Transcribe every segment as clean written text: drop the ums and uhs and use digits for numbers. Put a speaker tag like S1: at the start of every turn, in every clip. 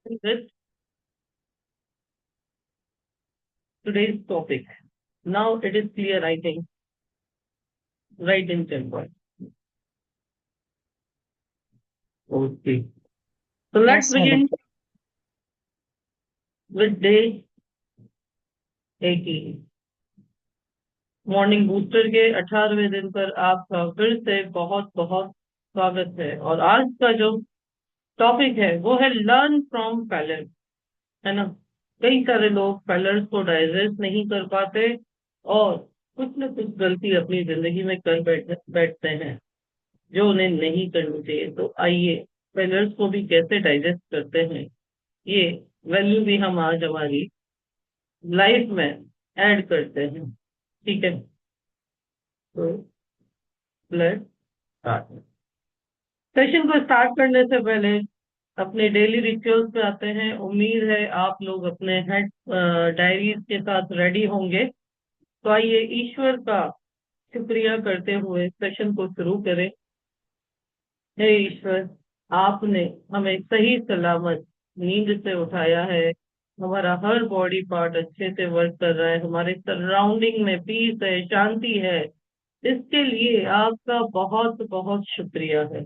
S1: With today's topic. Now it is clear, I think, right in tempo. Okay. So let's
S2: Yes, hello.
S1: begin with day 18. Morning booster के 18वें दिन पर आपका फिर से बहुत बहुत स्वागत है। और आज का जो टॉपिक है वो है लर्न फ्रॉम फेलियर, है ना। कई सारे लोग फेलियर्स को डाइजेस्ट नहीं कर पाते और कुछ न कुछ गलती अपनी जिंदगी में कर बैठते हैं जो उन्हें नहीं करनी चाहिए। तो आइए फेलियर्स को भी कैसे डाइजेस्ट करते हैं, ये वैल्यू भी हम आज हमारी लाइफ में ऐड करते हैं। ठीक है, तो लेट्स स्टार्ट। सेशन को स्टार्ट करने से पहले अपने डेली रिचुअल्स पे आते हैं। उम्मीद है आप लोग अपने हेड डायरीज के साथ रेडी होंगे। तो आइए ईश्वर का शुक्रिया करते हुए सेशन को शुरू करें। हे ईश्वर, आपने हमें सही सलामत नींद से उठाया है। हमारा हर बॉडी पार्ट अच्छे से वर्क कर रहा है, हमारे सराउंडिंग में पीस है, शांति है। इसके लिए आपका बहुत बहुत शुक्रिया है।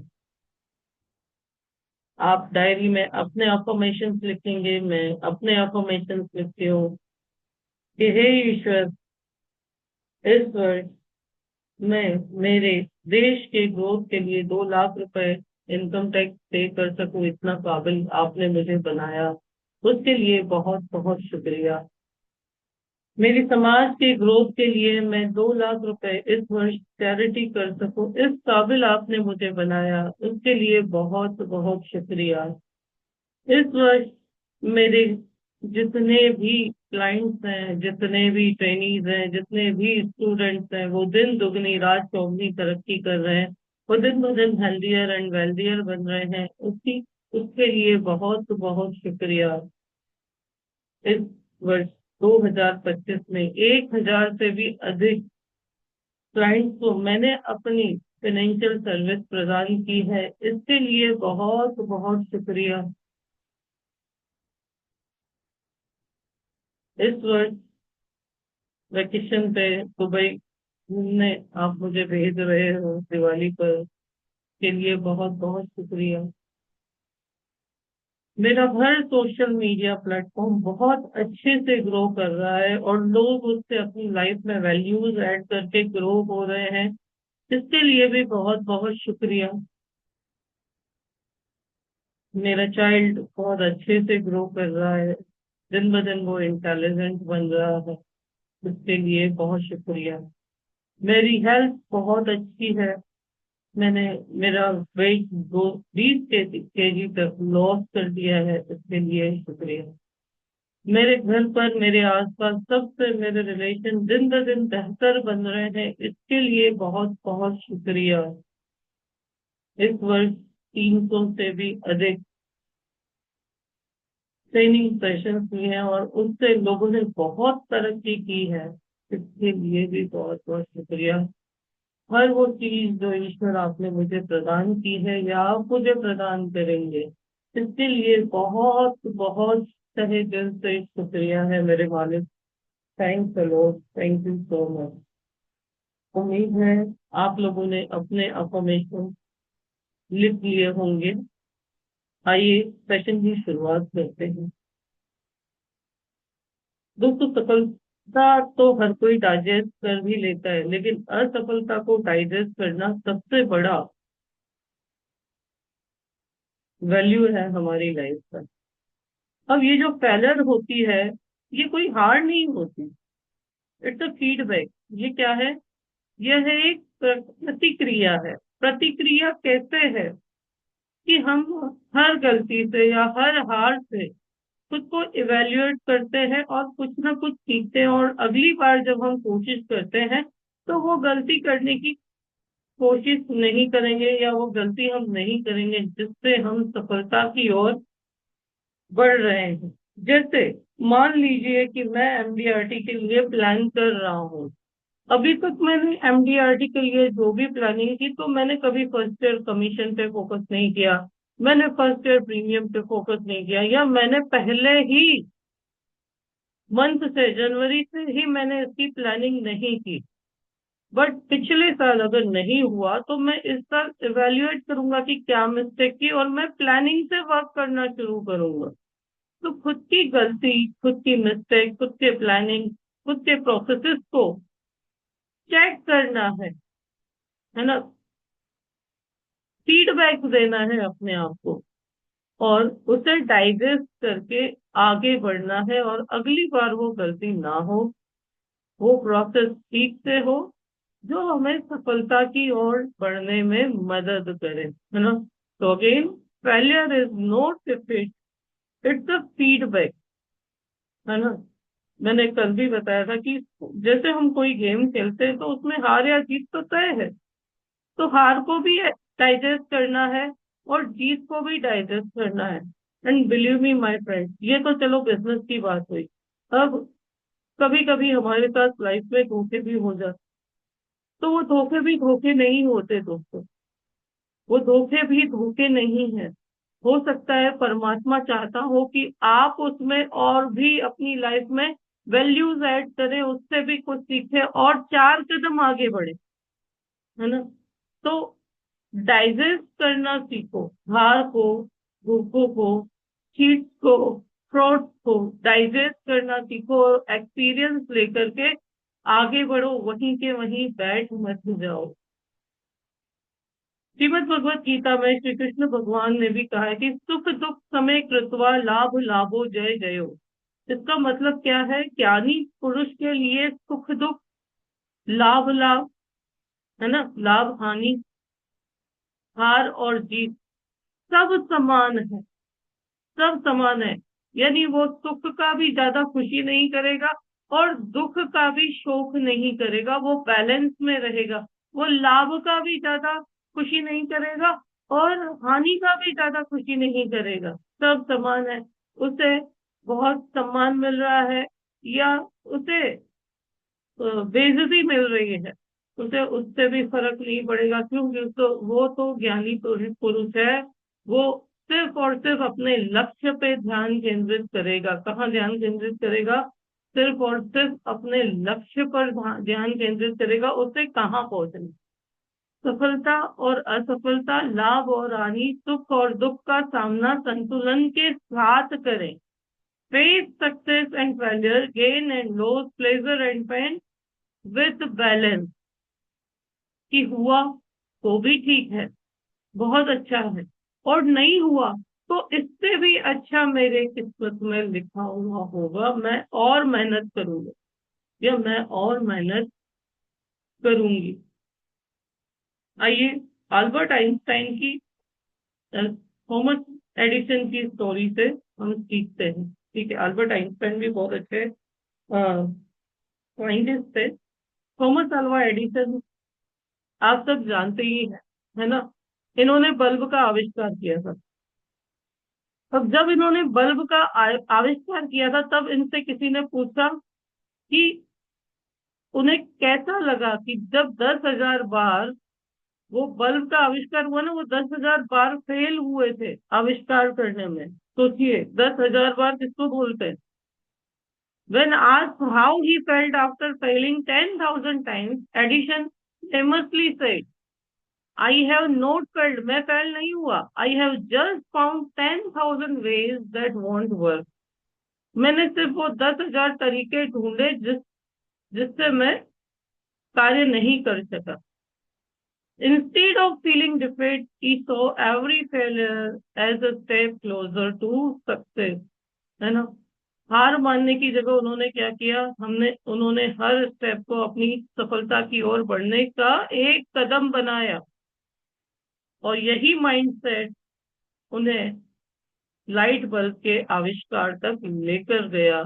S1: आप डायरी में अपने अफर्मेशंस लिखेंगे, मैं अपने अफर्मेशंस लिखती हूँ कि हे ईश्वर, इस वर्ष मैं मेरे देश के ग्रोथ के लिए 2 लाख रुपए इनकम टैक्स पे कर सकूं, इतना काबिल आपने मुझे बनाया, उसके लिए बहुत बहुत शुक्रिया। मेरी समाज के ग्रोथ के लिए मैं 2 लाख रुपए इस वर्ष चैरिटी कर सकूं, इस काबिल आपने मुझे बनाया, उसके लिए बहुत बहुत शुक्रिया। इस वर्ष मेरे जितने भी क्लाइंट्स हैं, जितने भी ट्रेनीज हैं, जितने भी स्टूडेंट्स हैं, वो दिन दुगनी रात चौगनी तरक्की कर रहे हैं, वो दिन ब दिन हेल्दियर एंड वेल्दियर बन रहे हैं, उसकी उसके लिए बहुत बहुत शुक्रिया। इस वर्ष 2025 में 1,000 से भी अधिक क्लाइंट्स को मैंने अपनी फाइनेंशियल सर्विस प्रदान की है, इसके लिए बहुत बहुत शुक्रिया। इस वर्ष वेकेशन पे दुबई घूमने आप मुझे भेज रहे हो दिवाली पर, के लिए बहुत बहुत शुक्रिया। मेरा हर सोशल मीडिया प्लेटफॉर्म बहुत अच्छे से ग्रो कर रहा है और लोग उससे अपनी लाइफ में वैल्यूज ऐड करके ग्रो हो रहे हैं, इसके लिए भी बहुत बहुत शुक्रिया। मेरा चाइल्ड बहुत अच्छे से ग्रो कर रहा है, दिन ब दिन वो इंटेलिजेंट बन रहा है, इसके लिए बहुत शुक्रिया। मेरी हेल्थ बहुत अच्छी है, मैंने मेरा वेट 20 केजी तक लॉस कर दिया है, इसके लिए शुक्रिया। मेरे घर पर मेरे आसपास सबसे मेरे रिलेशन दिन ब दिन बेहतर बन रहे हैं, इसके लिए बहुत बहुत शुक्रिया। इस वर्ष 300 से भी अधिक ट्रेनिंग सेशंस हुए हैं और उससे लोगों ने बहुत तरक्की की है, इसके लिए भी बहुत बहुत शुक्रिया। हर वो चीज जो ईश्वर आपने मुझे प्रदान की है या आप मुझे प्रदान करेंगे, इसके लिए बहुत बहुत तहे दिल से शुक्रिया है मेरे मालिक। Thanks a lot, thank you so much. उम्मीद है आप लोगों ने अपने अफर्मेशन लिख लिए होंगे। आइए सेशन की शुरुआत करते हैं। दोस्तों, सफलता तो हर कोई डाइजेस्ट कर भी लेता है, लेकिन असफलता को डाइजेस्ट करना सबसे बड़ा वैल्यू है हमारी लाइफ का। अब ये जो फेलर होती है, ये कोई हार नहीं होती, इट्स अ फीडबैक। ये क्या है? यह है एक प्रतिक्रिया है। प्रतिक्रिया कैसे है? कि हम हर गलती से या हर हार से खुद को इवेल्युएट करते हैं और कुछ ना कुछ सीखते हैं, और अगली बार जब हम कोशिश करते हैं तो वो गलती करने की कोशिश नहीं करेंगे, या वो गलती हम नहीं करेंगे जिससे हम सफलता की ओर बढ़ रहे हैं। जैसे मान लीजिए कि मैं एमडीआरटी के लिए प्लान कर रहा हूँ। अभी तक मैंने एमडीआरटी के लिए जो भी प्लानिंग की, तो मैंने कभी फर्स्ट ईयर कमीशन पे फोकस नहीं किया, मैंने फर्स्ट ईयर प्रीमियम पे फोकस नहीं किया, या मैंने पहले ही मंथ से, जनवरी से ही मैंने इसकी प्लानिंग नहीं की। बट पिछले साल अगर नहीं हुआ तो मैं इस साल इवेल्युएट करूंगा कि क्या मिस्टेक की, और मैं प्लानिंग से वर्क करना शुरू करूंगा। तो खुद की गलती, खुद की मिस्टेक, खुद के प्लानिंग, खुद के प्रोसेसेस को चेक करना है ना, फीडबैक देना है अपने आप को, और उसे डाइजेस्ट करके आगे बढ़ना है, और अगली बार वो गलती ना हो, वो प्रोसेस ठीक से हो, जो हमें सफलता की ओर बढ़ने में मदद करे, है ना। तो again, failure is not defeat, it's a feedback, है ना। मैंने कल भी बताया था कि जैसे हम कोई गेम खेलते हैं तो उसमें हार या जीत तो तय है, तो हार को भी डाइजेस्ट करना है और जीत को भी डाइजेस्ट करना है। And believe me my friend, ये तो चलो बिजनेस की बात हुई। अब कभी कभी हमारे साथ लाइफ में धोखे भी हो जाते, तो वो धोखे भी धोखे नहीं होते दोस्तों, वो धोखे भी धोखे नहीं है। हो सकता है परमात्मा चाहता हो कि आप उसमें और भी अपनी लाइफ में वैल्यूज ऐड करें, उससे भी कुछ सीखें और 4 कदम आगे बढ़े, है ना। तो डाइजेस्ट करना सीखो, हार को, धोखों को, चीट को, फ्रॉड को डाइजेस्ट करना सीखो, और एक्सपीरियंस लेकर के आगे बढ़ो, वहीं के वहीं बैठ मत जाओ। श्रीमद् भगवत गीता में श्री कृष्ण भगवान ने भी कहा है कि सुख दुख समय कृत्वा लाभ लाभो जय जयो। इसका मतलब क्या है? ज्ञानी पुरुष के लिए सुख दुख, लाभ लाभ, है ना, लाभ हानि, हार और जीत सब समान है, सब समान है। यानी वो सुख का भी ज्यादा खुशी नहीं करेगा और दुख का भी शोक नहीं करेगा, वो बैलेंस में रहेगा। वो लाभ का भी ज्यादा खुशी नहीं करेगा और हानि का भी ज्यादा खुशी नहीं करेगा, सब समान है। उसे बहुत सम्मान मिल रहा है या उसे बेइज्जती मिल रही है, उसे उससे भी फर्क नहीं पड़ेगा, क्योंकि तो वो तो ज्ञानी पुरुष है। वो सिर्फ और सिर्फ अपने लक्ष्य पे ध्यान केंद्रित करेगा। कहाँ ध्यान केंद्रित करेगा? सिर्फ और सिर्फ अपने लक्ष्य पर ध्यान केंद्रित करेगा, उसे कहाँ पहुंचना। सफलता और असफलता, लाभ और हानि, सुख और दुख का सामना संतुलन के साथ करें। Face success and failure, gain and loss, pleasure and pain with balance. कि हुआ तो भी ठीक है, बहुत अच्छा है, और नहीं हुआ तो इससे भी अच्छा मेरे किस्मत में लिखा हुआ होगा, मैं और मेहनत करूंगा या मैं और मेहनत करूंगी। आइए अल्बर्ट आइंस्टाइन की, थॉमस एडिसन की स्टोरी से हम सीखते हैं। ठीक है, अल्बर्ट आइंस्टाइन भी बहुत अच्छे साइंटिस्ट थे। थॉमस अल्वा एडिसन आप सब जानते ही हैं, है ना। इन्होंने बल्ब का आविष्कार किया था। अब जब इन्होंने बल्ब का आविष्कार किया था, तब इनसे किसी ने पूछा कि उन्हें कैसा लगा कि जब 10,000 बार वो बल्ब का आविष्कार हुआ ना, वो 10,000 बार फेल हुए थे आविष्कार करने में। सोचिए, 10,000 बार किसको बोलते हैं? When asked how he felt after failing 10,000 times, Edison famously said, I have not failed, मैं फेल नहीं हुआ, I have just found 10,000 ways that won't work। मैंने सिर्फ वो 10,000 तरीके ढूंढे जिससे मैं कार्य नहीं कर सका। Instead of feeling defeat, he saw every failure as a step closer to success. है ना? हार मानने की जगह उन्होंने क्या किया, हमने उन्होंने हर स्टेप को अपनी सफलता की ओर बढ़ने का एक कदम बनाया। और यही माइंडसेट उन्हें लाइट बल्ब के आविष्कार तक लेकर गया,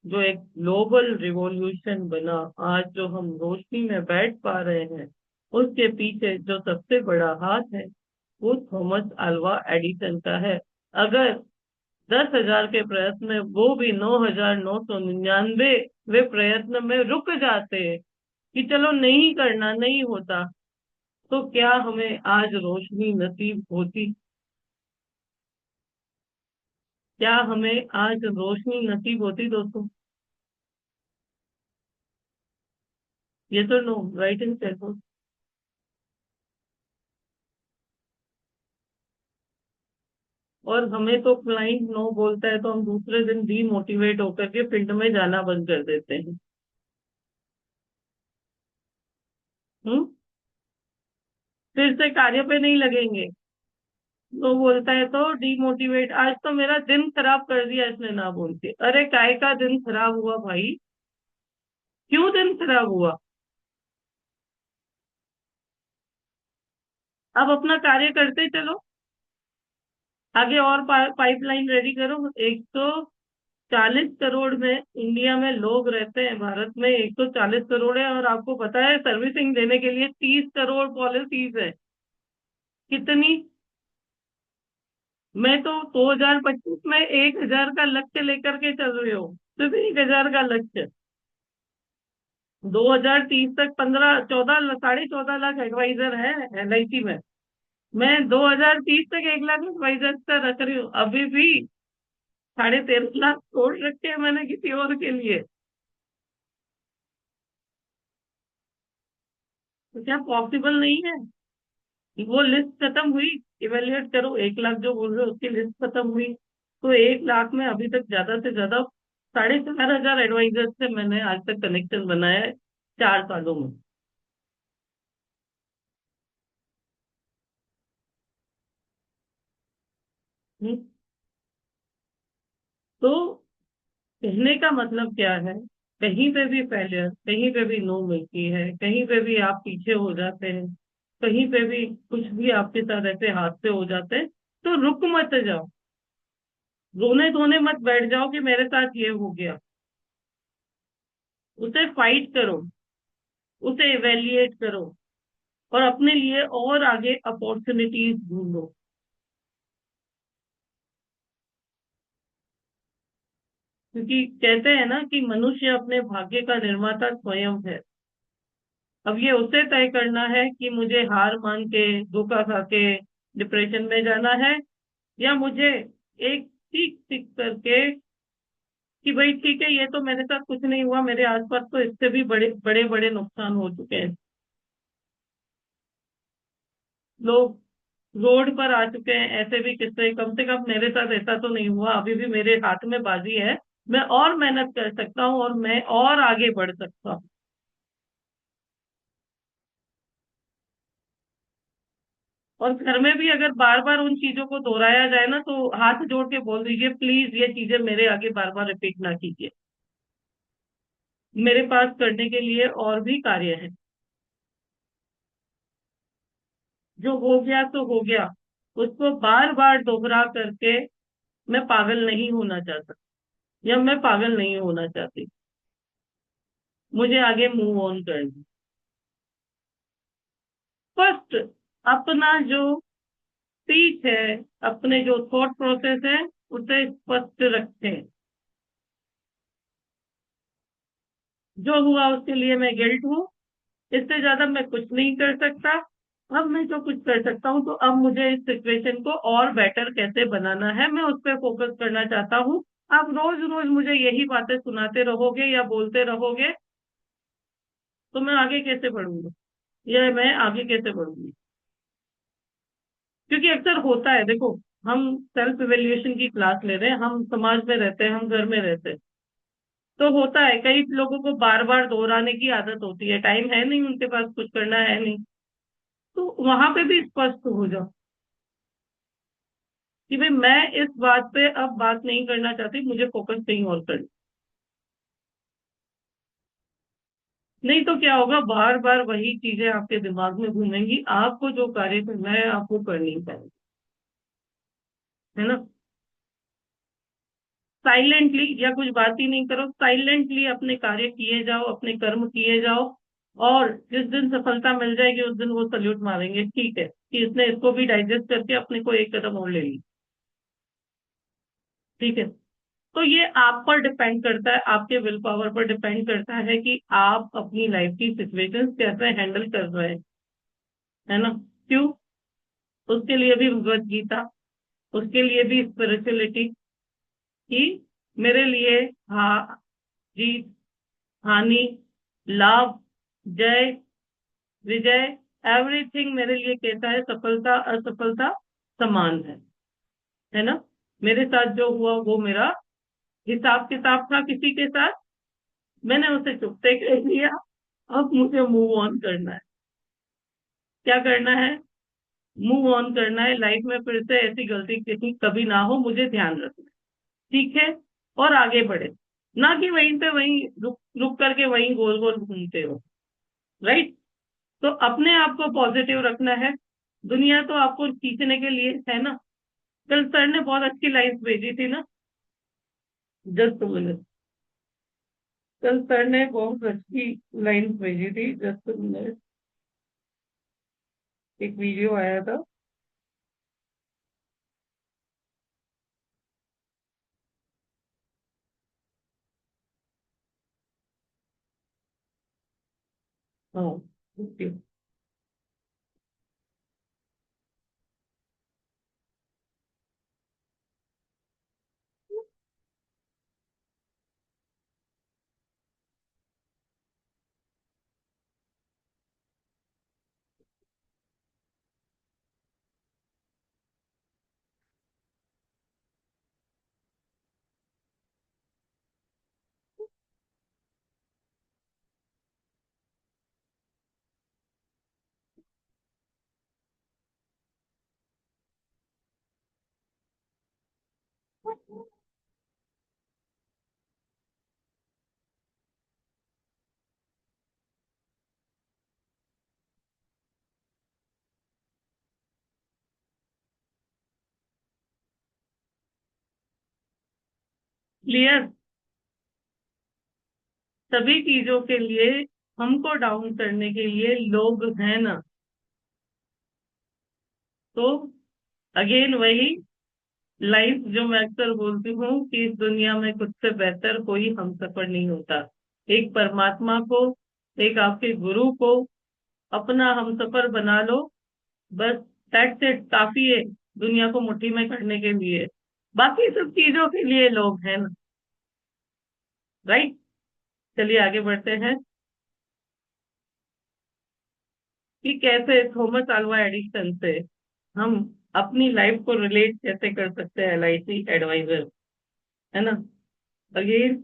S1: जो एक ग्लोबल रिवॉल्यूशन बना। आज जो हम रोशनी में बैठ पा रहे हैं, उसके पीछे जो सबसे बड़ा हाथ है, वो थॉमस अल्वा एडिसन का है। अगर 10,000 के प्रयत्न में वो भी 9,999 वे प्रयत्न में रुक जाते कि चलो नहीं करना, नहीं होता, तो क्या हमें आज रोशनी नसीब होती? क्या हमें आज रोशनी नसीब होती दोस्तों? ये तो नो, राइट इन सेल्फ। और हमें तो क्लाइंट नो बोलता है तो हम दूसरे दिन डीमोटिवेट होकर के फील्ड में जाना बंद कर देते हैं। हम्म। फिर से कार्य पे नहीं लगेंगे। नो बोलता है तो डीमोटिवेट, आज तो मेरा दिन खराब कर दिया इसने ना बोल के। अरे काय का दिन खराब हुआ भाई? क्यों दिन खराब हुआ? अब अपना कार्य करते चलो, आगे और पाइपलाइन रेडी करो। 140 करोड़ में इंडिया में लोग रहते हैं, भारत में 140 करोड़ है, और आपको पता है सर्विसिंग देने के लिए 30 करोड़ पॉलिसीज है। कितनी? मैं तो 2025 में 1,000 का लक्ष्य लेकर के चल रही हूँ, सिर्फ 1,000 का लक्ष्य। 2030 तक 15 14 14.5 लाख एडवाइजर है LIC में। मैं 2030 तक 1 लाख एडवाइजर का रख रही हूँ, अभी भी 13.5 लाख छोड़ रखे हैं मैंने किसी और के लिए। तो क्या पॉसिबल नहीं है? वो लिस्ट खत्म हुई, इवेल्युएट करो, 1 लाख जो बोल रहे हो उसकी लिस्ट खत्म हुई, तो 1 लाख में अभी तक ज्यादा से ज्यादा 4,500 एडवाइजर से मैंने आज तक कनेक्शन बनाया है, 4 सालों में। हम्म। तो कहने का मतलब क्या है? कहीं पे भी फेलियर, कहीं पे भी नो मिलती है, कहीं पे भी आप पीछे हो जाते हैं, कहीं पे भी कुछ भी आपके साथ ऐसे हादसे हो जाते हैं, तो रुक मत जाओ, रोने धोने मत बैठ जाओ कि मेरे साथ ये हो गया। उसे फाइट करो, उसे इवेल्युएट करो, और अपने लिए और आगे अपॉर्चुनिटीज ढूंढो। क्योंकि कहते हैं ना कि मनुष्य अपने भाग्य का निर्माता स्वयं है। अब ये उसे तय करना है कि मुझे हार मान के, धोखा खा के डिप्रेशन में जाना है, या मुझे एक सीख सीख करके कि भाई ठीक है, ये तो मेरे साथ कुछ नहीं हुआ, मेरे आसपास तो इससे भी बड़े बड़े बड़े नुकसान हो चुके हैं। लोग रोड पर आ चुके हैं, ऐसे भी किस्से, कम से कम मेरे साथ ऐसा तो नहीं हुआ, अभी भी मेरे हाथ में बाजी है, मैं और मेहनत कर सकता हूँ और मैं और आगे बढ़ सकता हूँ। और घर में भी अगर बार बार उन चीजों को दोहराया जाए ना, तो हाथ जोड़ के बोल दीजिए प्लीज ये चीजें मेरे आगे बार बार रिपीट ना कीजिए। मेरे पास करने के लिए और भी कार्य है। जो हो गया तो हो गया, उसको बार बार दोहरा करके मैं पागल नहीं होना चाहता, या मैं पागल नहीं होना चाहती। मुझे आगे मूव ऑन करना। फर्स्ट, अपना जो स्पीच है, अपने जो थॉट प्रोसेस है, उसे स्पष्ट रखें। जो हुआ उसके लिए मैं गिल्ट हूँ, इससे ज्यादा मैं कुछ नहीं कर सकता। अब मैं जो कुछ कर सकता हूँ, तो अब मुझे इस सिचुएशन को और बेटर कैसे बनाना है, मैं उस पर फोकस करना चाहता हूँ। आप रोज रोज मुझे यही बातें सुनाते रहोगे या बोलते रहोगे, तो मैं आगे कैसे बढ़ूंगा, या मैं आगे कैसे बढ़ूंगी? क्योंकि अक्सर होता है, देखो, हम सेल्फ इवेल्युएशन की क्लास ले रहे हैं, हम समाज में रहते हैं, हम घर में रहते हैं, तो होता है कई लोगों को बार बार दोहराने की आदत होती है, टाइम है नहीं उनके पास, कुछ करना है नहीं। तो वहां पे भी स्पष्ट हो जाओ कि भाई मैं इस बात पे अब बात नहीं करना चाहती, मुझे फोकस कहीं और करना। नहीं तो क्या होगा, बार बार वही चीजें आपके दिमाग में घूमेंगी, आपको जो कार्य करना है आपको कर नहीं पाएंगे। है ना? साइलेंटली, या कुछ बात ही नहीं करो, साइलेंटली अपने कार्य किए जाओ, अपने कर्म किए जाओ। और जिस दिन सफलता मिल जाएगी उस दिन वो सल्यूट मारेंगे, ठीक है कि इसने इसको भी डाइजेस्ट करके अपने को एक कदम और ले ली। ठीक है। तो ये आप पर डिपेंड करता है, आपके विल पावर पर डिपेंड करता है कि आप अपनी लाइफ की सिचुएशंस कैसे हैंडल कर रहे हैं। है ना? क्यों? उसके लिए भी भगवत गीता, उसके लिए भी स्पिरिचुअलिटी, कि मेरे लिए हा जीत, हानि, लाभ, जय, विजय, एवरीथिंग मेरे लिए कहता है सफलता असफलता समान है ना? मेरे साथ जो हुआ वो मेरा हिसाब किताब था किसी के साथ, मैंने उसे चुपते कर लिया। अब मुझे मूव ऑन करना है। क्या करना है? मूव ऑन करना है, लाइफ में फिर से ऐसी गलती किसी कभी ना हो, मुझे ध्यान रखना है। ठीक है। और आगे बढ़े, ना कि वहीं पे वहीं रुक रुक करके वहीं गोल गोल घूमते हो। राइट? तो अपने आप को पॉजिटिव रखना है। दुनिया तो आपको खींचने के लिए है ना। कल सर ने बहुत अच्छी लाइन्स भेजी थी ना। Just minute. कल सर ने बहुत अच्छी लाइन्स भेजी थी, जस्ट मिनट। एक वीडियो आया था। हाँ। ओके। क्लियर? सभी चीजों के लिए हमको डाउन करने के लिए लोग हैं ना। तो अगेन वही लाइफ जो मैं अक्सर बोलती हूँ कि इस दुनिया में खुद से बेहतर कोई हमसफर नहीं होता। एक परमात्मा को, एक आपके गुरु को अपना हमसफर बना लो। बस दैट्स इट, काफी है दुनिया को मुट्ठी में करने के लिए। बाकी सब चीजों के लिए लोग हैं ना। राइट? चलिए आगे बढ़ते हैं कि कैसे थॉमस अल्वा एडिसन से हम अपनी लाइफ को रिलेट कैसे कर सकते हैं एलआईसी एडवाइजर। है ना? अगेन,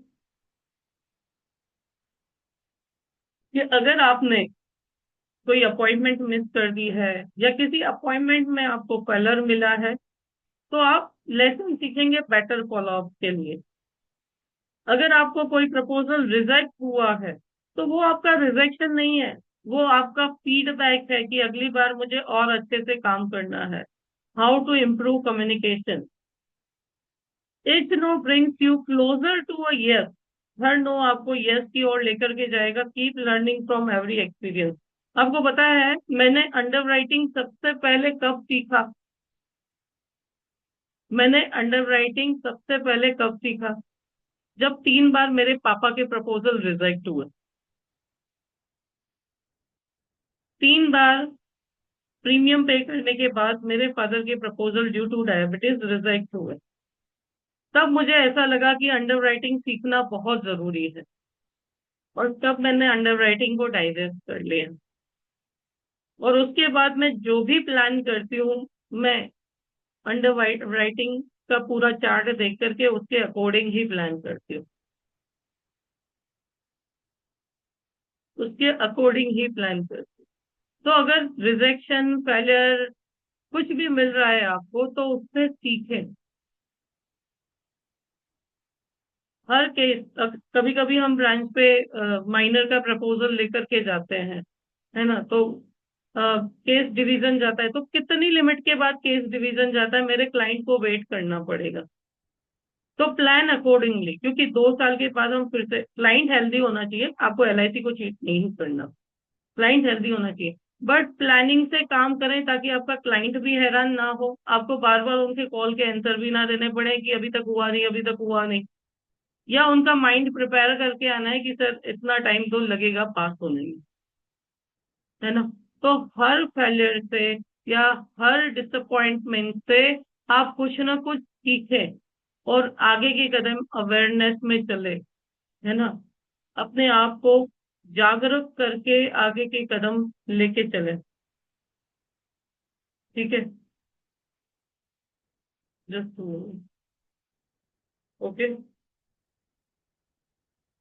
S1: कि अगर आपने कोई अपॉइंटमेंट मिस कर दी है, या किसी अपॉइंटमेंट में आपको कलर मिला है, तो आप लेसन सीखेंगे बेटर फॉलो अप के लिए। अगर आपको कोई प्रपोजल रिजेक्ट हुआ है, तो वो आपका रिजेक्शन नहीं है, वो आपका फीडबैक है कि अगली बार मुझे और अच्छे से काम करना है। How to improve communication. Each no brings you closer to a yes। हर नो आपको यस की ओर लेकर के जाएगा। Keep learning from every experience. आपको पता है मैंने अंडर राइटिंग सबसे पहले कब सीखा? मैंने अंडर राइटिंग सबसे पहले कब सीखा? जब 3 बार मेरे पापा के प्रपोजल रिजेक्ट हुए। 3 बार प्रीमियम पे करने के बाद मेरे फादर के proposal due two diabetes reject हुए। तब मुझे ऐसा लगा कि अंडर राइटिंग सीखना बहुत जरूरी है। और तब मैंने अंडर राइटिंग को डाइजेस्ट कर लिया। और उसके बाद मैं जो भी प्लान करती हूँ, मैं अंडर राइटिंग का पूरा चार्ट देख करके उसके अकॉर्डिंग ही प्लान करती हूँ। उसके अकॉर्डिंग ही प्लान करते। तो अगर रिजेक्शन, फेलियर कुछ भी मिल रहा है आपको, तो उससे सीखें। हर केस, कभी कभी हम ब्रांच पे माइनर का प्रपोजल लेकर के जाते हैं, है ना, तो केस डिवीजन जाता है, तो कितनी लिमिट के बाद केस डिवीजन जाता है, मेरे क्लाइंट को वेट करना पड़ेगा। तो प्लान अकॉर्डिंगली, क्योंकि 2 साल के बाद हम फिर से, क्लाइंट हेल्दी होना चाहिए, आपको एलआईसी को चीट नहीं करना, क्लाइंट हेल्दी होना चाहिए। बट प्लानिंग से काम करें ताकि आपका क्लाइंट भी हैरान ना हो, आपको बार बार उनके कॉल के आंसर भी ना देने पड़े कि अभी तक हुआ नहीं, अभी तक हुआ नहीं। या उनका माइंड प्रिपेयर करके आना है कि सर इतना टाइम तो लगेगा पास होने में, है ना। तो हर फेलियर से या हर डिसअपॉइंटमेंट से आप कुछ ना कुछ सीखें और आगे के कदम अवेयरनेस में चले, है ना, अपने आप को जागरूक करके आगे के कदम लेके चले। ठीक है, जस्ट ओके।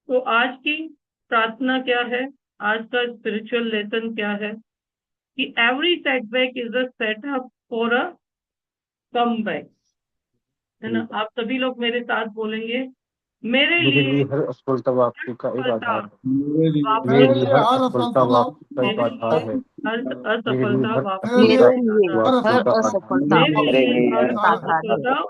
S1: तो आज की प्रार्थना क्या है, आज का स्पिरिचुअल लेसन क्या है, कि every setback is a setup for a comeback, है ना। आप सभी लोग मेरे साथ बोलेंगे, मेरे
S2: मेरे
S1: लिए
S2: लिए हर असफलता वापसी का एक
S1: सफलता
S2: आधार है।
S1: वापसी
S2: मेरे लिए
S3: लिए
S2: हर
S3: हर
S2: असफलता
S3: असफलता
S2: वापसी का एक
S1: मेरे
S2: आधार
S1: लिए
S2: है।
S1: हर
S2: मेरे लिए
S1: असफलता
S2: हर
S1: वापसी
S3: मेरे
S1: का
S3: लिए
S2: असफलता
S1: एक आधार,
S3: हर
S2: वापसी का आधार
S3: असफलता
S1: मेरे
S3: वापसी
S1: लिए
S3: का
S1: हर
S3: एक आधार है।
S1: असफलता
S3: मेरे लिए
S1: वापसी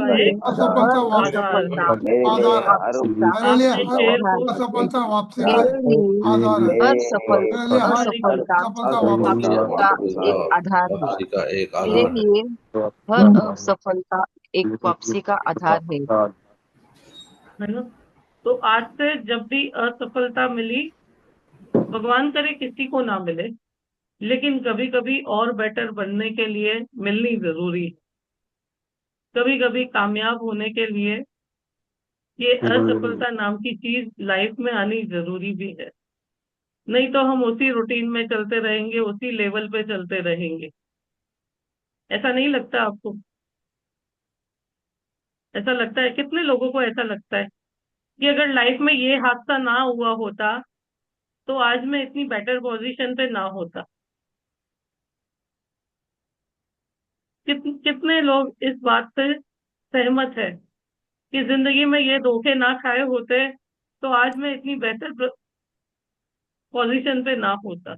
S3: हर
S1: का एक
S3: असफलता वापसी
S1: आधार है।
S2: है।
S4: मेरे लिए हर
S3: मेरे लिए
S1: आपने
S3: हर
S1: शेर को
S3: असफलता वापसी का
S4: मेरे
S2: मेरे
S3: आधार
S2: लिए
S3: है।
S4: हर
S3: मेरे लिए हर
S1: वेरी गुड।
S3: असफलता
S2: मेरे
S3: वापसी
S2: लिए
S3: का
S4: असफलता वापसी का एक आधार है।
S2: मेरे लिए वापसी का
S1: है ना। तो आज से जब भी असफलता मिली, भगवान करे किसी को ना मिले, लेकिन कभी कभी और बेटर बनने के लिए मिलनी जरूरी है। कभी कभी कामयाब होने के लिए ये
S2: आधार
S1: असफलता नाम की चीज लाइफ में आनी जरूरी भी है। नहीं तो हम उसी रूटीन में चलते रहेंगे, उसी लेवल पे चलते रहेंगे। ऐसा नहीं लगता आपको? ऐसा लगता है, कितने लोगों को ऐसा लगता है कि अगर लाइफ में ये हादसा ना हुआ होता तो आज मैं इतनी बेटर पोजीशन पे ना होता। कितने लोग इस बात से सहमत है कि जिंदगी में ये धोखे ना खाए होते तो आज मैं इतनी बेहतर पोजीशन पे ना होता।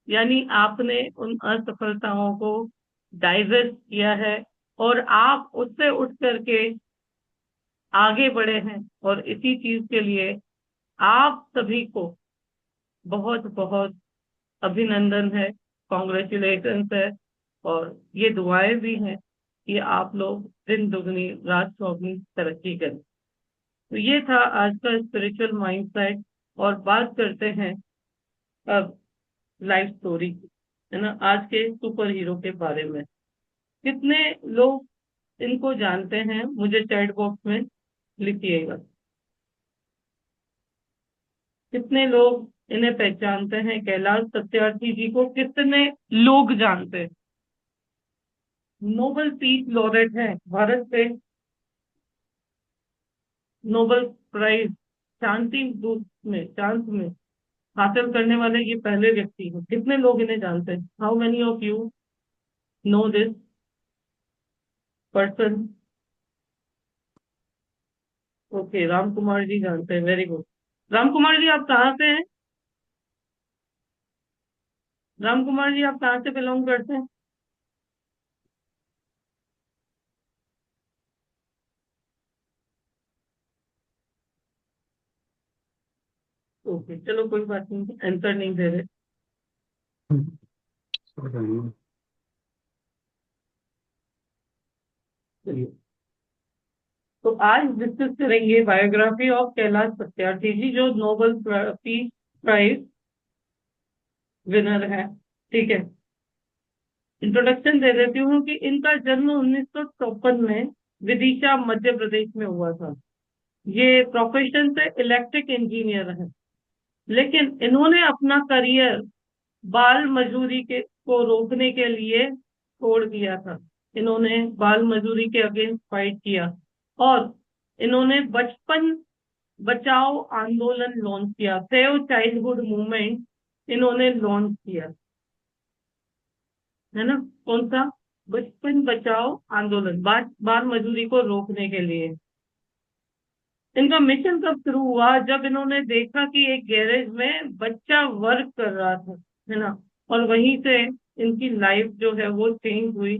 S1: यानी आपने उन असफलताओं को डाइजेस्ट किया है और आप उससे उठ करके आगे बढ़े हैं, और इसी चीज के लिए आप सभी को बहुत बहुत अभिनंदन है, कॉन्ग्रेचुलेशन है। और ये दुआएं भी हैं कि आप लोग दिन दुगनी रात चौगनी तरक्की करें। तो ये था आज का स्पिरिचुअल माइंडसेट। और बात करते हैं अब लाइफ स्टोरी की, है ना, आज के सुपर हीरो के बारे में। कितने लोग इनको जानते हैं, मुझे चैट बॉक्स में लिखिएगा। कितने लोग इन्हें पहचानते हैं, कैलाश सत्यार्थी जी को कितने लोग जानते हैं? नोबेल पीस लॉरेट है, भारत से नोबेल प्राइज शांति दूत में, शांत में हासिल करने वाले ये पहले व्यक्ति हैं। कितने लोग इन्हें जानते हैं? How many of you know this person? Okay, Ram Kumar ji जानते हैं, वेरी गुड। राम कुमार जी आप कहाँ से हैं? राम कुमार जी आप कहाँ से बिलोंग करते हैं? ओके, चलो कोई बात नहीं, आंसर नहीं दे रहे। चलिए, तो आज डिस्कस करेंगे बायोग्राफी ऑफ कैलाश सत्यार्थी जी, जो नोबेल पीस प्राइज विनर है। ठीक है, इंट्रोडक्शन दे देती हूँ कि इनका जन्म 1954 में विदिशा मध्य प्रदेश में हुआ था। ये प्रोफेशन से इलेक्ट्रिक इंजीनियर है, लेकिन इन्होंने अपना करियर बाल मजदूरी के को रोकने के लिए छोड़ दिया था। इन्होंने बाल मजदूरी के अगेंस्ट फाइट किया और इन्होंने बचपन बचाओ आंदोलन लॉन्च किया, सेव चाइल्डहुड मूवमेंट इन्होंने लॉन्च किया, है ना। कौन सा? बचपन बचाओ आंदोलन, बाल मजदूरी को रोकने के लिए। इनका मिशन कब शुरू हुआ? जब इन्होंने देखा कि एक गैरेज में बच्चा वर्क कर रहा था, है ना, और वहीं से इनकी लाइफ जो है वो चेंज हुई।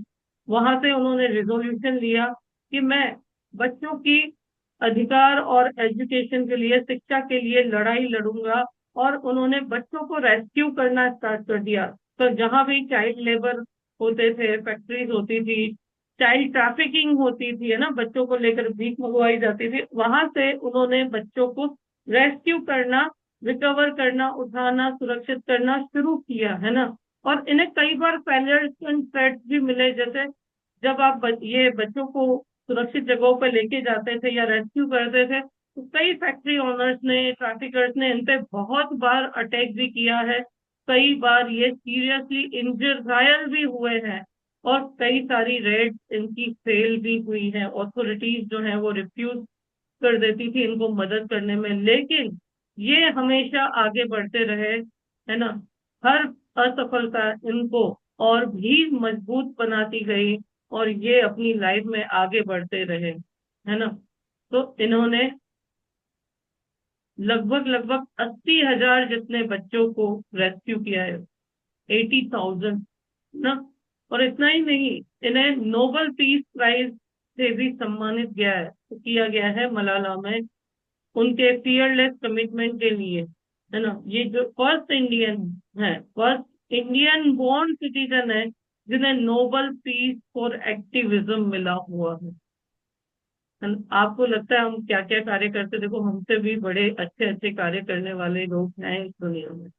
S1: वहां से उन्होंने रिजोल्यूशन लिया कि मैं बच्चों की अधिकार और एजुकेशन के लिए, शिक्षा के लिए लड़ाई लड़ूंगा। और उन्होंने बच्चों को रेस्क्यू करना स्टार्ट कर दिया। तो जहां भी चाइल्ड लेबर होते थे, फैक्ट्रीज होती थी, चाइल्ड ट्रैफिकिंग होती थी, है ना, बच्चों को लेकर भीख मंगवाई जाती थी, वहां से उन्होंने बच्चों को रेस्क्यू करना, रिकवर करना, उठाना, सुरक्षित करना शुरू किया, है ना। और इन्हें कई बार फेलियर्स एंड थ्रेट्स भी मिले, जैसे जब आप ये बच्चों को सुरक्षित जगहों पर लेके जाते थे या रेस्क्यू करते थे, तो कई फैक्ट्री ओनर्स ने, ट्रैफिकर्स ने इन पे बहुत बार अटैक भी किया है। कई बार ये सीरियसली इंजर, घायल भी हुए हैं। और कई सारी रेड इनकी फेल भी हुई है, ऑथोरिटीज जो है वो रिफ्यूज कर देती थी इनको मदद करने में, लेकिन ये हमेशा आगे बढ़ते रहे, है ना। हर असफलता इनको और भी मजबूत बनाती गई, और ये अपनी लाइफ में आगे बढ़ते रहे, है ना। तो इन्होंने लगभग लगभग 80,000 जितने बच्चों को रेस्क्यू किया है, 80,000 ना। और इतना ही नहीं, इन्हें नोबेल पीस प्राइज से भी सम्मानित किया गया है मलाला में, उनके फियरलेस कमिटमेंट के लिए, है ना। ये जो फर्स्ट इंडियन है, फर्स्ट इंडियन बोर्न सिटीजन है जिन्हें नोबेल पीस फॉर एक्टिविज्म मिला हुआ है। आपको लगता है हम क्या क्या कार्य करते? देखो, हमसे भी बड़े अच्छे अच्छे कार्य करने वाले लोग हैं इस दुनिया में।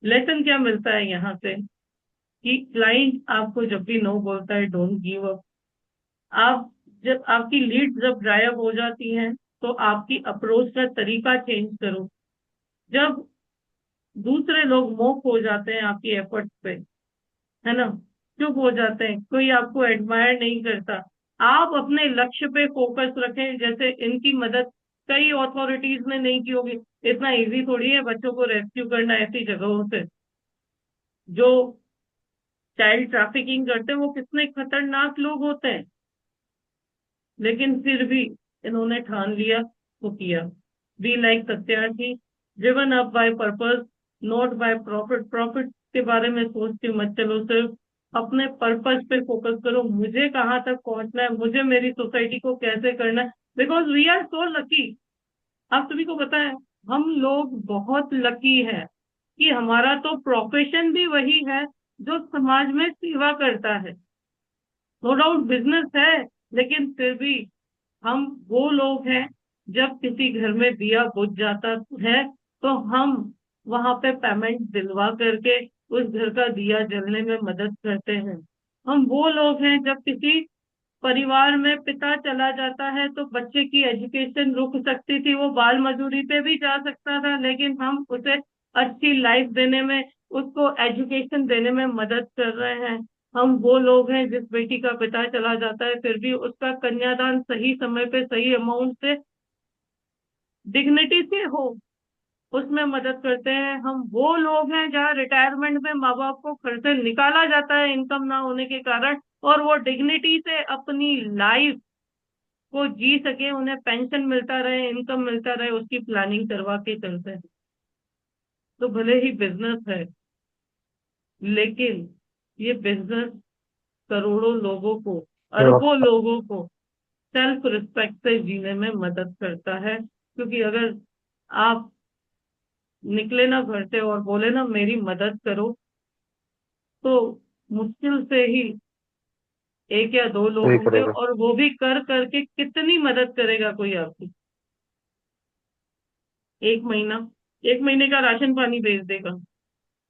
S1: लेसन क्या मिलता है यहाँ से? कि क्लाइंट आपको जब भी नो बोलता है, डोंट गिव अप। आप जब आपकी लीड जब ड्राइव हो जाती हैं, तो आपकी अप्रोच का तरीका चेंज करो। जब दूसरे लोग मोक हो जाते हैं आपकी एफर्ट्स पे, है ना, चुप हो जाते हैं, कोई आपको एडमायर नहीं करता, आप अपने लक्ष्य पे फोकस रखें। जैसे इनकी मदद कई अथॉरिटीज ने नहीं की होगी। इतना इजी थोड़ी है बच्चों को रेस्क्यू करना ऐसी जगहों से। जो चाइल्ड ट्रैफिकिंग करते हैं वो कितने खतरनाक लोग होते हैं, लेकिन फिर भी इन्होंने ठान लिया तो किया। Be like Satyarthi, driven up by purpose, not by profit. Profit के बारे में सोच के मत चलो, सिर्फ अपने पर्पस पे फोकस करो। मुझे कहाँ तक पहुंचना है, मुझे मेरी सोसाइटी को कैसे करना है। Because we are so lucky. आप सभी को पता है, हम लोग बहुत लकी है कि हमारा तो प्रोफेशन भी वही है जो समाज में सेवा करता है। नो डाउट बिजनेस है, लेकिन फिर भी हम वो लोग हैं, जब किसी घर में दिया बुझ जाता है तो हम वहां पे पेमेंट दिलवा करके उस घर का दिया जलने में मदद करते हैं। हम वो लोग हैं, जब किसी परिवार में पिता चला जाता है तो बच्चे की एजुकेशन रुक सकती थी, वो बाल मजदूरी पे भी जा सकता था, लेकिन हम उसे अच्छी लाइफ देने में, उसको एजुकेशन देने में मदद कर रहे हैं। हम वो लोग हैं, जिस बेटी का पिता चला जाता है फिर भी उसका कन्यादान सही समय पे, सही अमाउंट से, डिग्निटी से हो, उसमें मदद करते हैं। हम वो लोग हैं जहाँ रिटायरमेंट में माँ बाप को घर से निकाला जाता है इनकम ना होने के कारण, और वो डिग्निटी से अपनी लाइफ को जी सके, उन्हें पेंशन मिलता रहे, इनकम मिलता रहे, उसकी प्लानिंग करवा के चलते हैं। तो भले ही बिजनेस है, लेकिन ये बिजनेस करोड़ों लोगों को, अरबों लोगों को सेल्फ रिस्पेक्ट से जीने में मदद करता है। क्योंकि अगर आप निकले ना घर से और बोले ना मेरी मदद करो, तो मुश्किल से ही एक या दो लोग
S2: सही
S1: होंगे,
S2: करेगा।
S1: और वो भी कर करके कितनी मदद करेगा कोई आपकी? एक महीना, एक महीने का राशन पानी भेज देगा,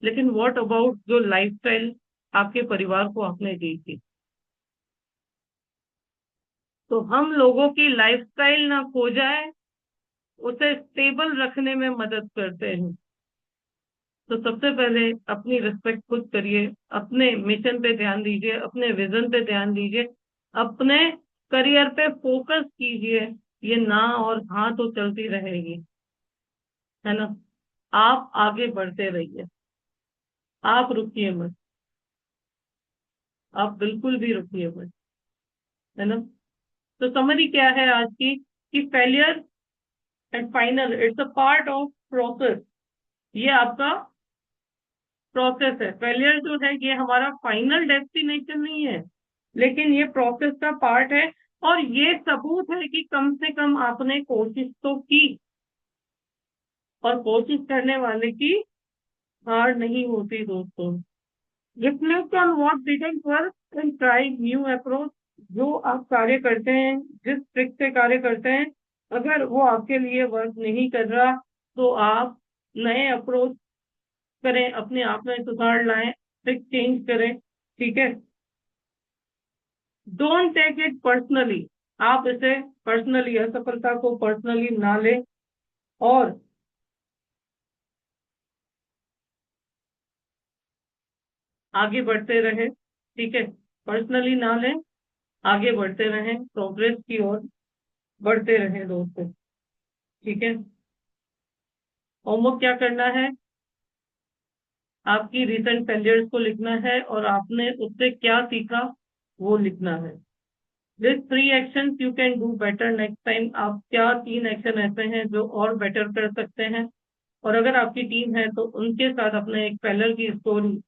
S1: लेकिन व्हाट अबाउट जो लाइफस्टाइल आपके परिवार को आपने दी थी? तो हम लोगों की लाइफस्टाइल ना खो जाए, उसे स्टेबल रखने में मदद करते हैं। तो सबसे पहले अपनी रिस्पेक्ट खुद करिए, अपने मिशन पे ध्यान दीजिए, अपने विजन पे ध्यान दीजिए, अपने करियर पे फोकस कीजिए, ये ना और हाँ तो चलती रहेगी, है ना। आप आगे बढ़ते रहिए, आप रुकिए मत, आप बिल्कुल भी रुकिए मत, है ना। तो समरी क्या है आज की, कि failure and final it's a part of process. ये आपका प्रोसेस है। फेलियर जो है ये हमारा फाइनल डेस्टिनेशन नहीं है, लेकिन ये प्रोसेस का पार्ट है। और ये सबूत है कि कम से कम आपने कोशिश तो की, और कोशिश करने वाले की हार नहीं होती दोस्तों। Reflect on what didn't work and try new approach. जो आप कार्य करते हैं, जिस ट्रिक से कार्य करते हैं, अगर वो आपके लिए वर्क नहीं कर रहा तो आप नए अप्रोच करें, अपने आप में सुधार लाएं, ट्रिक चेंज करें, ठीक है। Don't take it personally. आप इसे पर्सनली, असफलता को पर्सनली ना लें, और आगे बढ़ते रहे, ठीक है। पर्सनली ना लें, आगे बढ़ते रहें, प्रोग्रेस की ओर बढ़ते रहें दोस्तों, ठीक है। होमवर्क क्या करना है, आपकी रिसेंट फेलियर्स को लिखना है और आपने उससे क्या सीखा वो लिखना है। This 3 actions you can do better next time. आप क्या 3 एक्शन ऐसे हैं जो और बेटर कर सकते हैं, और अगर आपकी टीम है तो उनके साथ अपने एक फेलियर की स्टोरी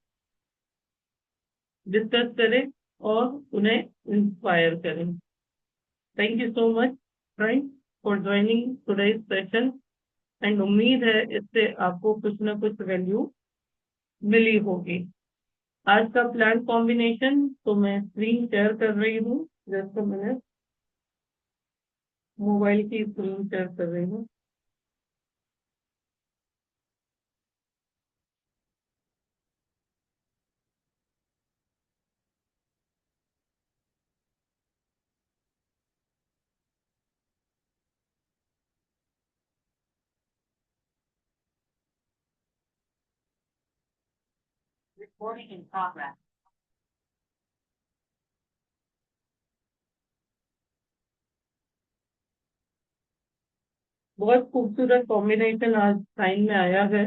S1: डिस्कस करें और उन्हें इंस्पायर करें। Thank you so much friends for joining today's session, and उम्मीद है इससे आपको कुछ ना कुछ वैल्यू मिली होगी। आज का प्लान कॉम्बिनेशन तो मैं स्क्रीन शेयर कर रही हूँ, जस्ट अ मिनट, मोबाइल की स्क्रीन शेयर कर रही हूँ। Recording in progress. बहुत खूबसूरत कॉम्बिनेशन आज साइन में आया है।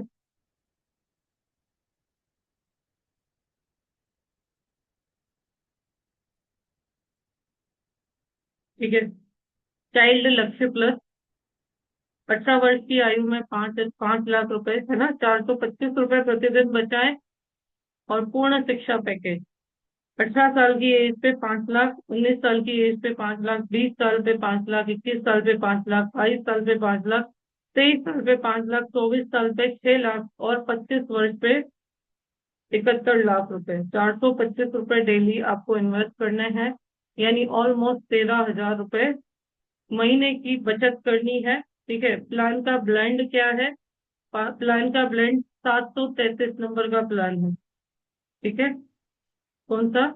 S1: ठीक है, चाइल्ड लक्ष्य प्लस 18 वर्ष की आयु में 5 लाख रुपए, है ना, 425 रुपए प्रतिदिन बचाएं। और पूर्ण शिक्षा पैकेज, 18 साल की एज पे 5 लाख, 19 साल की एज पे 5 लाख, 20 साल पे 5 लाख, 21 साल पे 5 लाख, 22 साल पे 5 लाख, 23 साल पे 5 लाख, 24 साल पे 6 लाख, और 25 वर्ष पे 71 लाख रुपए। 425 रुपए डेली आपको इन्वेस्ट करने हैं, यानी ऑलमोस्ट 13,000 रुपए महीने की बचत करनी है, ठीक है। प्लान का ब्लेंड क्या है, प्लान का ब्लेंड 733 नंबर का प्लान है, ठीक है। कौन सा,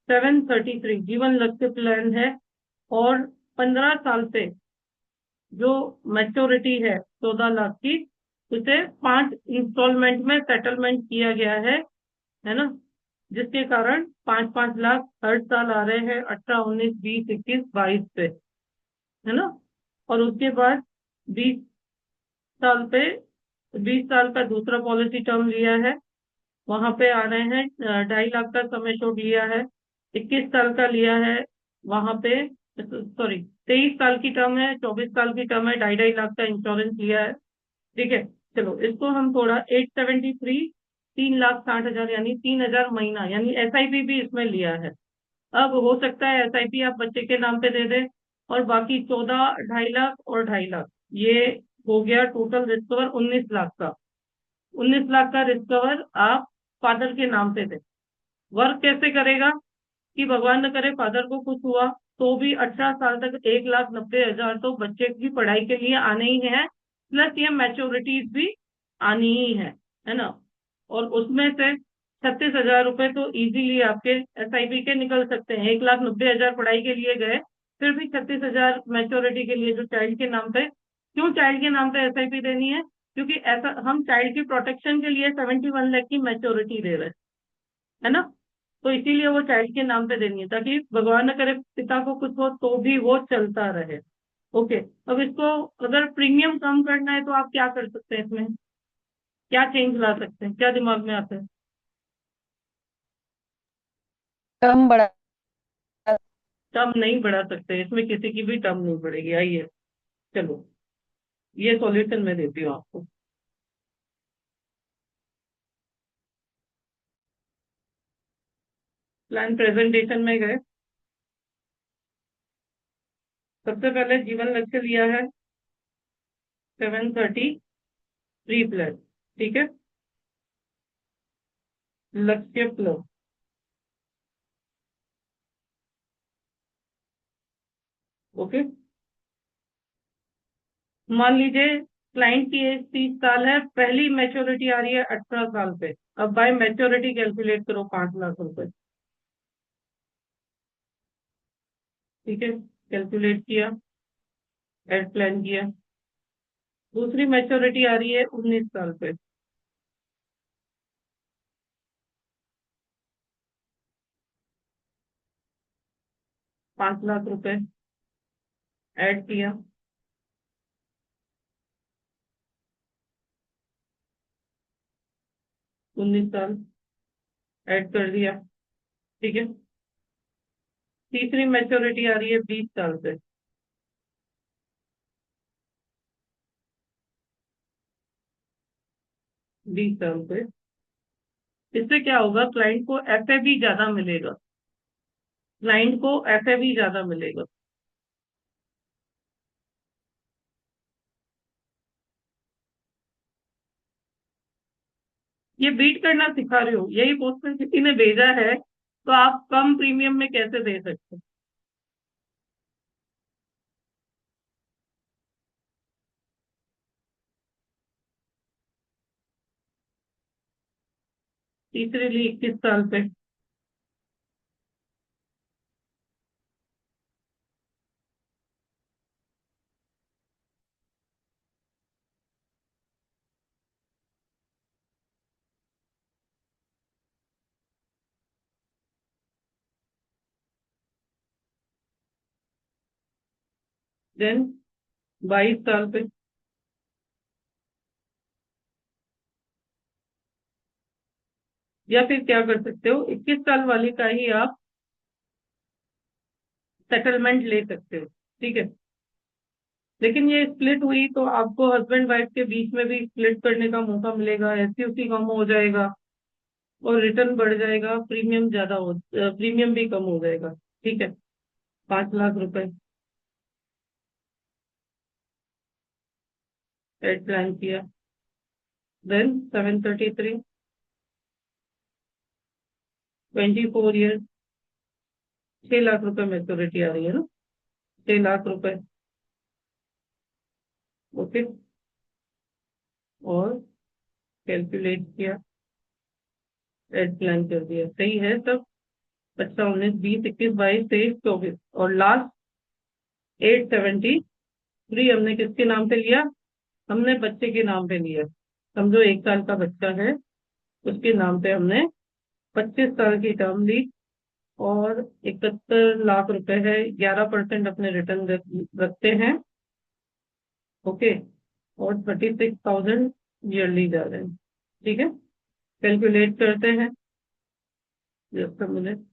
S1: 733 जीवन लक्ष्य प्लान है। और 15 साल से जो मैच्योरिटी है 14 लाख की, उसे 5 इंस्टॉलमेंट में सेटलमेंट किया गया है ना, जिसके कारण 5-5 लाख हर साल आ रहे हैं, 18, 19, 20, 21, 22 पे, है ना। और उसके बाद 20 साल पे, 20 साल का दूसरा पॉलिसी टर्म लिया है, वहां पे आ रहे हैं 2.5 लाख का समय छोड़ लिया है। 21 साल का लिया है, वहां पे, सॉरी, 23 साल की टर्म है, 24 साल की टर्म है, 2.5 लाख का इंश्योरेंस लिया है, ठीक है। चलो इसको हम थोड़ा 873, 3,60,000 यानी 3,000 महीना, यानी SIP भी इसमें लिया है। अब हो सकता है SIP आप बच्चे के नाम पे दे दे, और बाकी 14, 2.5 लाख और 2.5 लाख, ये हो गया टोटल रिस्क कवर 19 लाख का। 19 लाख का रिस्क कवर आप फादर के नाम पे दे। वर्क कैसे करेगा, कि भगवान न करे फादर को कुछ हुआ तो भी 18 साल तक 1,90,000 तो बच्चे की पढ़ाई के लिए आने ही है, प्लस ये मैच्योरिटीज भी आनी ही है ना। और उसमें से 36,000 रुपए तो इजीली आपके SIP के निकल सकते हैं। 1,90,000 पढ़ाई के लिए गए, फिर भी 36,000 मैच्योरिटी के लिए जो चाइल्ड के नाम पे। क्यों चाइल्ड के नाम पे SIP देनी है, क्योंकि ऐसा हम चाइल्ड की प्रोटेक्शन के लिए 71 लाख की मैच्योरिटी दे रहे हैं, है ना। तो इसीलिए वो चाइल्ड के नाम पे देनी है, ताकि भगवान न करे पिता को कुछ हो तो भी वो चलता रहे। ओके। अब इसको अगर प्रीमियम कम करना है तो आप क्या कर सकते हैं, इसमें क्या चेंज ला सकते हैं, क्या दिमाग में आता है?
S2: टर्म बढ़ा।
S1: टर्म नहीं बढ़ा सकते, इसमें किसी की भी टर्म नहीं बढ़ेगी। आइए, चलो ये सॉल्यूशन मैं देती हूँ आपको। प्लान प्रेजेंटेशन में गए, सबसे पहले जीवन लक्ष्य लिया है 733 प्लस, ठीक है, लक्ष्य प्लस। ओके, मान लीजिए क्लाइंट की एज 30 साल है, पहली मैच्योरिटी आ रही है 18 साल पे। अब बाय मैच्योरिटी कैलकुलेट करो 5 लाख रुपए। ठीक है, कैलकुलेट किया, एड प्लान किया। दूसरी मैच्योरिटी आ रही है 19 साल पे, 5 लाख रुपए, ऐड किया। 19 साल, ऐड कर दिया। ठीक है, तीसरी मैच्योरिटी आ रही है 20 साल पे, 20 साल पे। इससे क्या होगा, क्लाइंट को एफए ज्यादा मिलेगा, क्लाइंट को एफए ज्यादा मिलेगा। ये बीट करना सिखा रहे हो, यही क्वेश्चन किसी ने भेजा है, तो आप कम प्रीमियम में कैसे दे सकते हो? तीसरे लिए 21 साल पे, देन 22 साल पे, या फिर क्या कर सकते हो, 21 साल वाले का ही आप सेटलमेंट ले सकते हो। ठीक है, लेकिन ये स्प्लिट हुई तो आपको हस्बैंड वाइफ के बीच में भी स्प्लिट करने का मौका मिलेगा, एसयूसी कम हो जाएगा और रिटर्न बढ़ जाएगा, प्रीमियम भी कम हो जाएगा। ठीक है, 5 लाख रुपए, एड प्लान किया। देन 733, 24 ईयर, 6 लाख रुपए मेच्योरिटी आ रही है ना, 6 लाख रुपए। ओके, और कैलकुलेट किया, एड प्लान कर दिया, सही है सब। 15, 19, 20, 21, 22, 23, 24 और लास्ट 873 हमने किसके नाम पे लिया? हमने बच्चे के नाम पे लिया। समझो 1 साल का बच्चा है, उसके नाम पे हमने 25 साल की टर्म ली, और 71 लाख रुपए है, 11% अपने रिटर्न रखते हैं। ओके, और 36,000 ईयरली जा रहे हैं। ठीक है, कैलकुलेट करते हैं, जस्ट अ मिनट।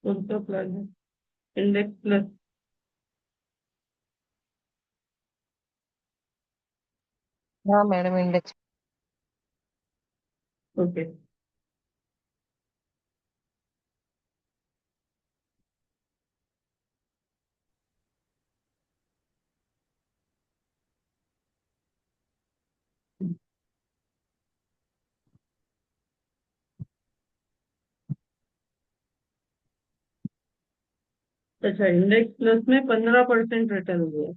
S1: कौन सा प्लान है? Index plus.
S2: हाँ मैडम, इंडेक्स।
S1: ओके, अच्छा, इंडेक्स प्लस में 15% रिटर्न हुआ।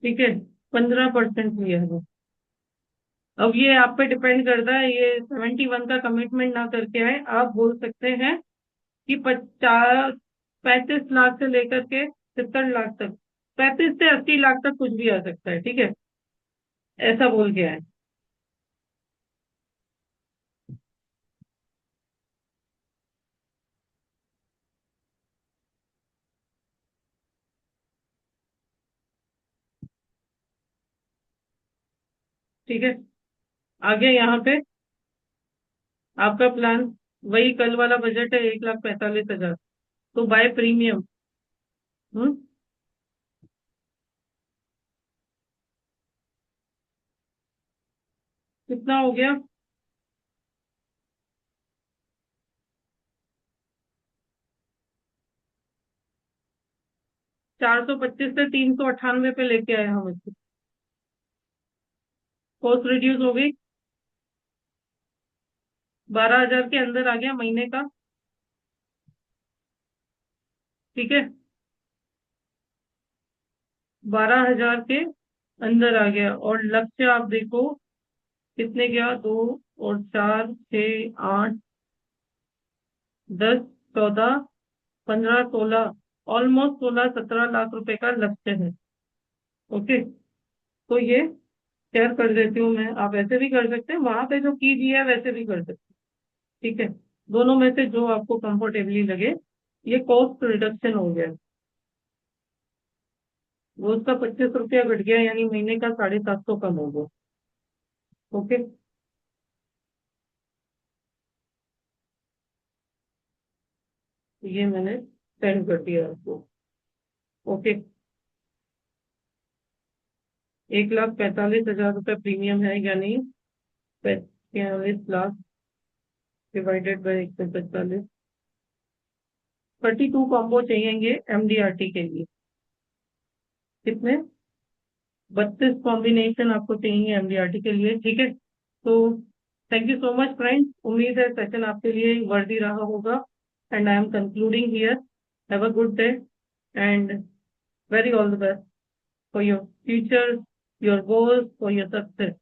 S1: ठीक है, 15% लिया है। अब ये आप पे डिपेंड करता है, ये 71 का कमिटमेंट ना करके आए, आप बोल सकते हैं कि 50, 35 लाख से लेकर के 70 लाख तक, 35 से 80 लाख तक कुछ भी आ सकता है, ठीक है, ऐसा बोल के आए। ठीक है, आगे यहाँ पे आपका प्लान वही कल वाला बजट है, 1,45,000, तो बाय प्रीमियम। कितना हो गया? 425 से 398 पे लेके आए हम इसको, कॉस्ट रिड्यूस हो गई, 12,000 के अंदर आ गया महीने का, ठीक है, 12,000 के अंदर आ गया। और लक्ष्य आप देखो कितने गया, 2 और 4 6 8 10 14 15 16, ऑलमोस्ट 16-17 लाख रुपए का लक्ष्य है। ओके, तो ये शेयर कर देती हूँ मैं, आप ऐसे भी कर सकते हैं, वहां पे जो की दिया है वैसे भी कर सकते हैं, ठीक है, दोनों में से जो आपको कंफर्टेबली लगे। ये कॉस्ट रिडक्शन हो गया, वो उसका 25 रुपया घट गया, यानी महीने का 750 कम हो गया। ओके, ये मैंने सेंड कर दिया आपको। ओके, 1,45,000 रुपये प्रीमियम है, यानी 45 लाख डिवाइडेड बाई 145, 32 कॉम्बो चाहिएंगे MDRT के लिए। कितने? 32 कॉम्बिनेशन आपको चाहिए MDRT के लिए, ठीक है। तो thank you so much friends, उम्मीद है सेशन आपके लिए वर्दी रहा होगा, and I am concluding here. Have a good day and very all the best for your future, your goals, for your success.